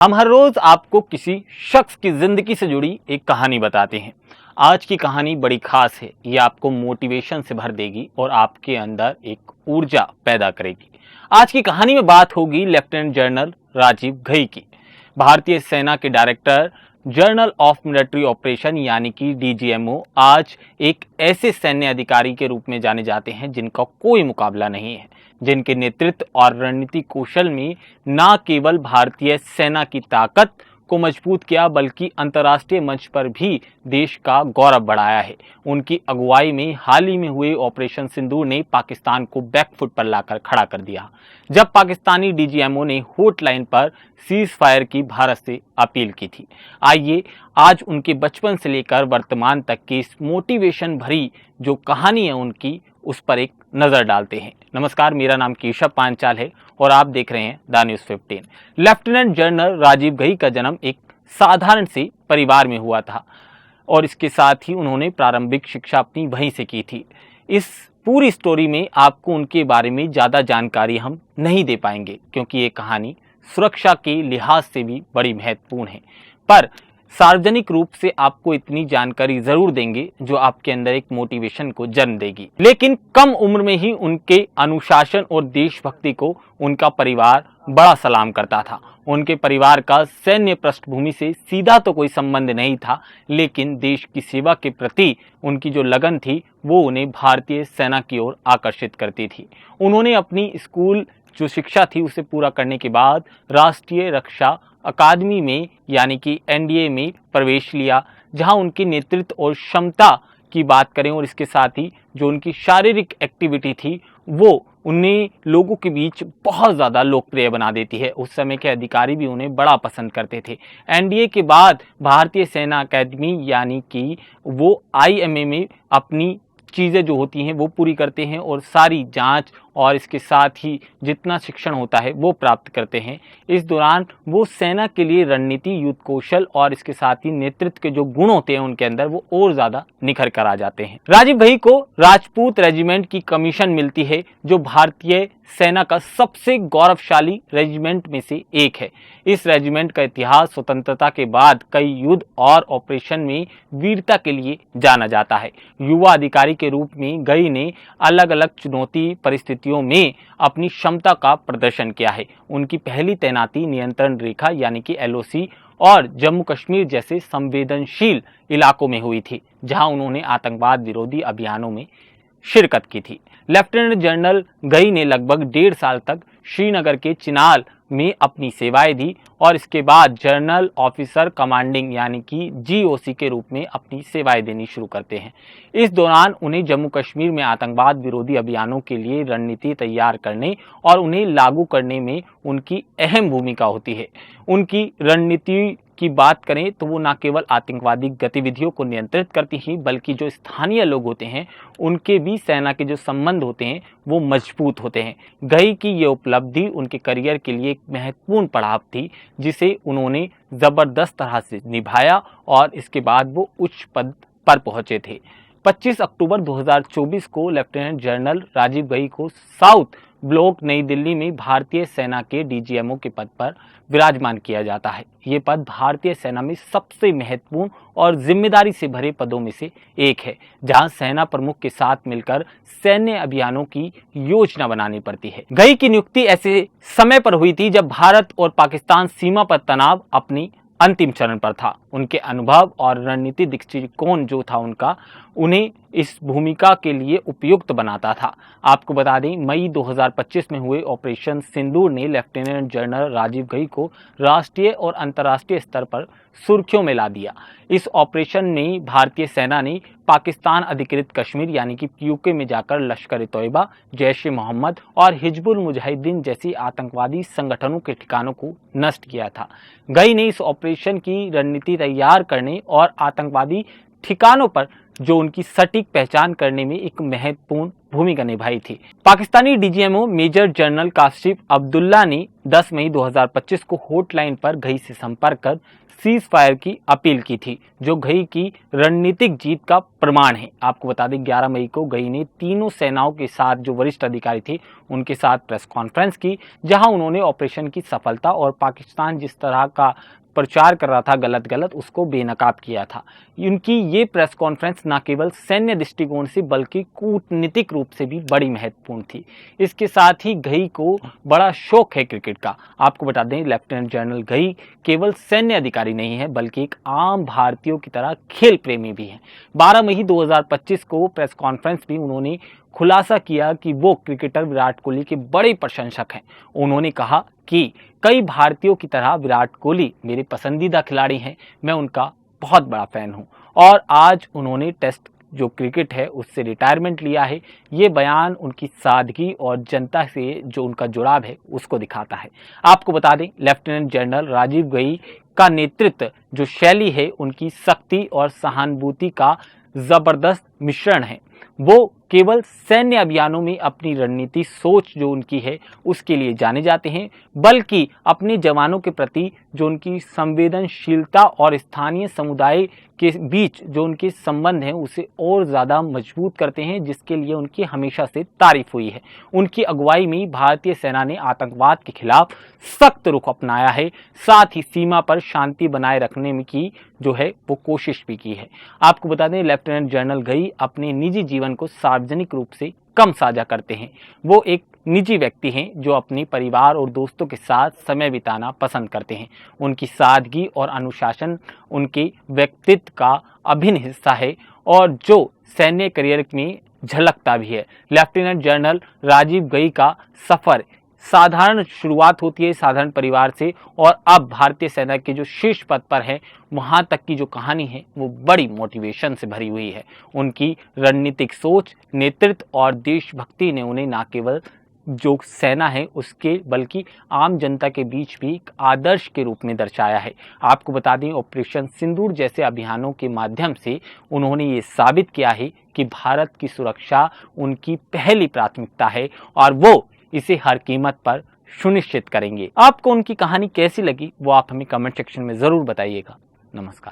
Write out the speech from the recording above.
हम हर रोज आपको किसी शख्स की जिंदगी से जुड़ी एक कहानी बताते हैं। आज की कहानी बड़ी खास है। ये आपको मोटिवेशन से भर देगी और आपके अंदर एक ऊर्जा पैदा करेगी। आज की कहानी में बात होगी लेफ्टिनेंट जनरल राजीव घई की। भारतीय सेना के director journal of military operation यानी कि डीजीएमओ आज एक ऐसे सैन्य अधिकारी के रूप में जाने जाते हैं जिनका कोई मुकाबला नहीं है, जिनके नेतृत्व और रणनीति कौशल में न केवल भारतीय सेना की ताकत को मजबूत किया बल्कि अंतर्राष्ट्रीय मंच पर भी देश का गौरव बढ़ाया है। उनकी अगुवाई में हाल ही में हुए ऑपरेशन सिंदूर ने पाकिस्तान को बैकफुट पर लाकर खड़ा कर दिया, जब पाकिस्तानी डीजीएमओ ने हॉटलाइन पर सीज फायर की भारत से अपील की थी। आइए आज उनके बचपन से लेकर वर्तमान तक की इस मोटिवेशन भरी जो कहानी है उनकी, उस पर एक नजर डालते हैं। नमस्कार, मेरा नाम केशव पांचाल है और आप देख रहे हैं the news 15। Lieutenant general Rajeev Ghai का जन्म एक साधारण से परिवार में हुआ था और इसके साथ ही उन्होंने प्रारंभिक शिक्षा अपनी वहीं से की थी। इस पूरी स्टोरी में आपको उनके बारे में ज़्यादा जानकारी हम नहीं दे पाएंगे क्योंकि ये कहानी सुरक्षा के लिहाज से भी बड़ी महत्वपूर्ण है, पर सार्वजनिक रूप से आपको इतनी जानकारी जरूर देंगे जो आपके अंदर एक मोटिवेशन को जन्म देगी। लेकिन कम उम्र में ही उनके अनुशासन और देशभक्ति को उनका परिवार बड़ा सलाम करता था। उनके परिवार का सैन्य पृष्ठभूमि से सीधा तो कोई संबंध नहीं था, लेकिन देश की सेवा के प्रति उनकी जो लगन थी वो उन्हें भारतीय सेना की ओर आकर्षित करती थी। उन्होंने अपनी स्कूल जो शिक्षा थी उसे पूरा करने के बाद राष्ट्रीय रक्षा अकादमी में यानी कि एनडीए में प्रवेश लिया, जहां उनकी नेतृत्व और क्षमता की बात करें और इसके साथ ही जो उनकी शारीरिक एक्टिविटी थी वो उन्हें लोगों के बीच बहुत ज़्यादा लोकप्रिय बना देती है। उस समय के अधिकारी भी उन्हें बड़ा पसंद करते थे। एनडीए के बाद भारतीय सेना अकादमी यानी कि वो आईएमए में अपनी चीज़ें जो होती हैं वो पूरी करते हैं और सारी जांच और इसके साथ ही जितना शिक्षण होता है वो प्राप्त करते हैं। इस दौरान वो सेना के लिए रणनीति, युद्ध कौशल और इसके साथ ही नेतृत्व के जो गुण होते हैं उनके अंदर वो और ज़्यादा निखर कर आ जाते हैं। राजीव घई को राजपूत रेजिमेंट की कमीशन मिलती है जो भारतीय सेना का सबसे गौरवशाली रेजिमेंट में से एक है। इस रेजिमेंट का इतिहास स्वतंत्रता के बाद कई युद्ध और ऑपरेशन में वीरता के लिए जाना जाता है। युवा अधिकारी के रूप में घई ने अलग अलग चुनौती परिस्थितियों में अपनी क्षमता का प्रदर्शन किया है। उनकी पहली तैनाती नियंत्रण रेखा यानी कि एलओसी और जम्मू कश्मीर जैसे संवेदनशील इलाकों में हुई थी, जहां उन्होंने आतंकवाद विरोधी अभियानों में शिरकत की थी। लेफ्टिनेंट जनरल घई ने लगभग 1.5 साल तक श्रीनगर के चिनाल में अपनी सेवाएं दी और इसके बाद जनरल ऑफिसर कमांडिंग यानी कि जीओसी के रूप में अपनी सेवाएं देनी शुरू करते हैं। इस दौरान उन्हें जम्मू कश्मीर में आतंकवाद विरोधी अभियानों के लिए रणनीति तैयार करने और उन्हें लागू करने में उनकी अहम भूमिका होती है। उनकी रणनीति की बात करें तो वो न केवल आतंकवादी गतिविधियों को नियंत्रित करती ही बल्कि जो स्थानीय लोग होते हैं उनके भी सेना के जो संबंध होते हैं वो मजबूत होते हैं। घई की ये उपलब्धि उनके करियर के लिए एक महत्वपूर्ण पड़ाव थी जिसे उन्होंने जबरदस्त तरह से निभाया और इसके बाद वो उच्च पद पर पहुंचे थे। 25 अक्टूबर 2024 को लेफ्टिनेंट जनरल राजीव घई को साउथ ब्लॉक नई दिल्ली में भारतीय सेना के डीजीएमओ के पद पर विराजमान किया जाता है। ये पद भारतीय सेना में सबसे महत्वपूर्ण और जिम्मेदारी से भरे पदों में से एक है, जहां सेना प्रमुख के साथ मिलकर सैन्य अभियानों की योजना बनानी पड़ती है। घई की नियुक्ति ऐसे समय पर हुई थी जब भारत और पाकिस्तान सीमा पर तनाव अपनी अंतिम चरण पर था। उनके अनुभव और रणनीति दृष्टिकोण जो था उनका उन्हें इस भूमिका के लिए उपयुक्त बनाता था। आपको बता दें, मई 2025 में हुए ऑपरेशन सिंदूर ने लेफ्टिनेंट जनरल राजीव घई को राष्ट्रीय और अंतर्राष्ट्रीय स्तर पर सुर्खियों में ला दिया। इस ऑपरेशन में भारतीय सेना ने पाकिस्तान अधिकृत कश्मीर यानी कि पीओके में जाकर लश्कर ए तोयबा, जैश ए मोहम्मद और हिजबुल मुजाहिदीन जैसी आतंकवादी संगठनों के ठिकानों को नष्ट किया था। घई ने इस ऑपरेशन की रणनीति तैयार करने और आतंकवादी ठिकानों पर जो उनकी सटीक पहचान करने में एक महत्वपूर्ण भूमिका निभाई थी। Pakistani DGMO major general Kashif Abdullah ने 10 मई 2025 को हॉटलाइन पर घई से संपर्क कर सीज फायर की अपील की थी, जो घई की रणनीतिक जीत का प्रमाण है। आपको बता दें 11 मई को घई ने तीनों सेनाओं के साथ जो वरिष्ठ अधिकारी थे उनके साथ प्रेस कॉन्फ्रेंस की, जहां उन्होंने ऑपरेशन की सफलता और पाकिस्तान जिस तरह का प्रचार कर रहा था गलत उसको बेनकाब किया था। उनकी ये प्रेस कॉन्फ्रेंस न केवल सैन्य दृष्टिकोण से बल्कि कूटनीतिक रूप से भी बड़ी महत्वपूर्ण थी। इसके साथ ही घई को बड़ा शौक है क्रिकेट का। आपको बता दें लेफ्टिनेंट जनरल घई केवल सैन्य अधिकारी नहीं है बल्कि एक आम भारतीयों की तरह खेल प्रेमी भी है। 12 मई 2025 को प्रेस कॉन्फ्रेंस में उन्होंने खुलासा किया कि वो क्रिकेटर विराट कोहली के बड़े प्रशंसक हैं। उन्होंने कहा कि कई भारतीयों की तरह विराट कोहली मेरे पसंदीदा खिलाड़ी हैं, मैं उनका बहुत बड़ा फैन हूं। और आज उन्होंने टेस्ट जो क्रिकेट है उससे रिटायरमेंट लिया है। ये बयान उनकी सादगी और जनता से जो उनका जुड़ाव है उसको दिखाता है। आपको बता दें लेफ्टिनेंट जनरल राजीव घई का नेतृत्व जो शैली है उनकी सख्ती और सहानुभूति का जबरदस्त मिश्रण है। वो केवल सैन्य अभियानों में अपनी रणनीति सोच जो उनकी है उसके लिए जाने जाते हैं, बल्कि अपने जवानों के प्रति जो उनकी संवेदनशीलता और स्थानीय समुदाय के बीच जो उनके संबंध हैं उसे और ज़्यादा मजबूत करते हैं, जिसके लिए उनकी हमेशा से तारीफ हुई है। उनकी अगुवाई में भारतीय सेना ने आतंकवाद के खिलाफ सख्त रुख अपनाया है, साथ ही सीमा पर शांति बनाए रखने में की जो है वो कोशिश भी की है। आपको बता दें लेफ्टिनेंट जनरल घई अपने निजी जीवन को सार्वजनिक रूप से कम साझा करते हैं। वो एक निजी व्यक्ति हैं जो अपने परिवार और दोस्तों के साथ समय बिताना पसंद करते हैं। उनकी सादगी और अनुशासन उनके व्यक्तित्व का अभिन्न हिस्सा है और जो सैन्य करियर में झलकता भी है। लेफ्टिनेंट जनरल राजीव घई का सफर साधारण शुरुआत होती है साधारण परिवार से, और अब भारतीय सेना के जो शीर्ष पद पर है वहां तक की जो कहानी है वो बड़ी मोटिवेशन से भरी हुई है। उनकी रणनीतिक सोच, नेतृत्व और देशभक्ति ने उन्हें न केवल जो सेना है उसके बल्कि आम जनता के बीच भी एक आदर्श के रूप में दर्शाया है। आपको बता दें ऑपरेशन सिंदूर जैसे अभियानों के माध्यम से उन्होंने ये साबित किया है कि भारत की सुरक्षा उनकी पहली प्राथमिकता है और वो इसे हर कीमत पर सुनिश्चित करेंगे। आपको उनकी कहानी कैसी लगी वो आप हमें कमेंट सेक्शन में जरूर बताइएगा। नमस्कार।